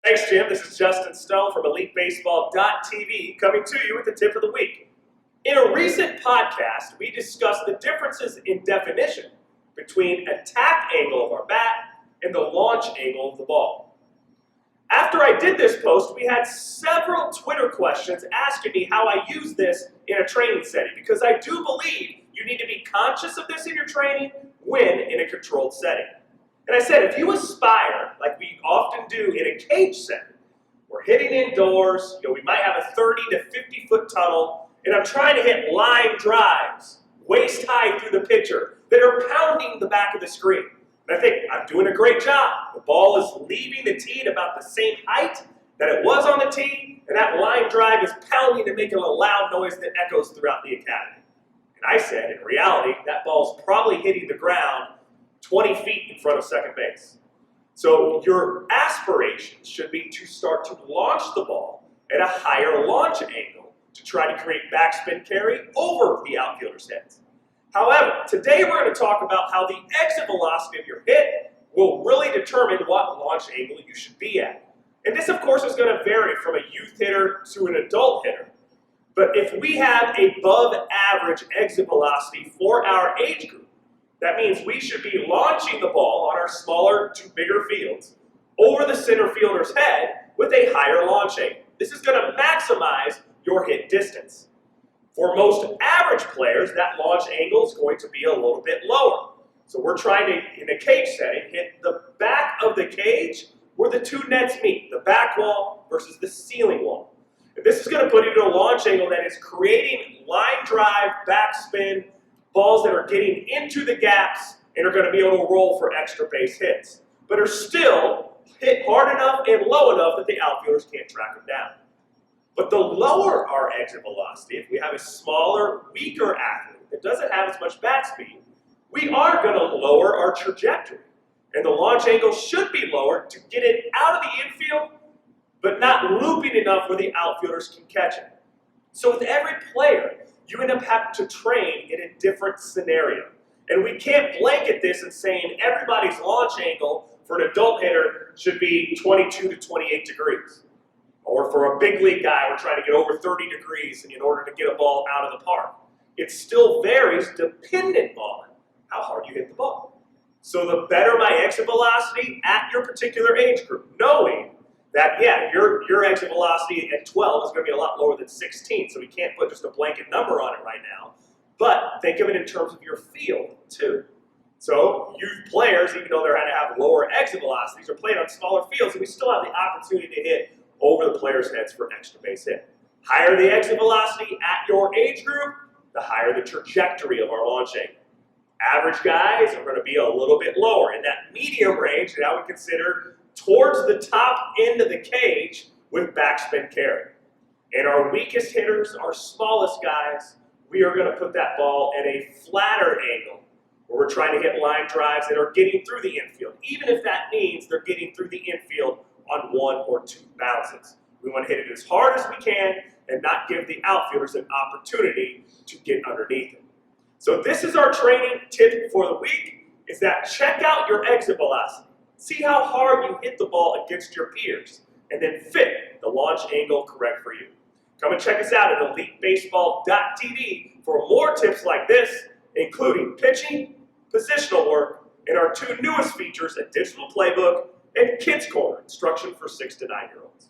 Thanks, Jim. This is Justin Stone from EliteBaseball.tv coming to you with the tip of the week. In a recent podcast, we discussed the differences in definition between attack angle of our bat and the launch angle of the ball. After I did this post, we had several Twitter questions asking me how I use this in a training setting, because I do believe you need to be conscious of this in your training when in a controlled setting. And I said, if you aspire, like we often do in a cage setting, we're hitting indoors, we might have a 30 to 50 foot tunnel, and I'm trying to hit line drives, waist high through the pitcher, that are pounding the back of the screen. And I think I'm doing a great job. The ball is leaving the tee at about the same height that it was on the tee, and that line drive is pounding and making a loud noise that echoes throughout the academy. And I said, in reality, that ball's probably hitting the ground 20 feet in front of second base. So your aspirations should be to start to launch the ball at a higher launch angle to try to create backspin carry over the outfielder's heads. However, today we're going to talk about how the exit velocity of your hit will really determine what launch angle you should be at. And this, of course, is going to vary from a youth hitter to an adult hitter. But if we have above average exit velocity for our age group, that means we should be launching the ball on our smaller to bigger fields over the center fielder's head with a higher launch angle. This is going to maximize your hit distance. For most average players, that launch angle is going to be a little bit lower. So we're trying to, in a cage setting, hit the back of the cage where the two nets meet, the back wall versus the ceiling wall. And this is going to put you to a launch angle that is creating line drive, backspin, balls that are getting into the gaps and are going to be able to roll for extra base hits, but are still hit hard enough and low enough that the outfielders can't track them down. But the lower our exit velocity, if we have a smaller, weaker athlete that doesn't have as much bat speed, we are going to lower our trajectory. And the launch angle should be lower to get it out of the infield, but not looping enough where the outfielders can catch it. So with every player, you end up having to train in a different scenario. And we can't blanket this and saying everybody's launch angle for an adult hitter should be 22 to 28 degrees. Or for a big league guy, we're trying to get over 30 degrees in order to get a ball out of the park. It still varies dependent on how hard you hit the ball. So the better my exit velocity at your particular age group, knowing that, yeah, your exit velocity at 12 is going to be a lot lower than 16, so we can't put just a blanket number on it right now. But think of it in terms of your field, too. So youth players, even though they're going to have lower exit velocities, are playing on smaller fields, and we still have the opportunity to hit over the players' heads for extra base hit. Higher the exit velocity at your age group, the higher the trajectory of our launch angle. Average guys are going to be a little bit lower in that medium range that I would consider towards the top end of the cage with backspin carry. And our weakest hitters, our smallest guys, we are going to put that ball at a flatter angle where we're trying to hit line drives that are getting through the infield, even if that means they're getting through the infield on 1 or 2 bounces. We want to hit it as hard as we can and not give the outfielders an opportunity to get underneath it. So this is our training tip for the week, is that check out your exit velocity. See how hard you hit the ball against your peers, and then fit the launch angle correct for you. Come and check us out at EliteBaseball.tv for more tips like this, including pitching, positional work, and our 2 newest features, a digital playbook and Kids Corner, instruction for 6 to 9-year-olds.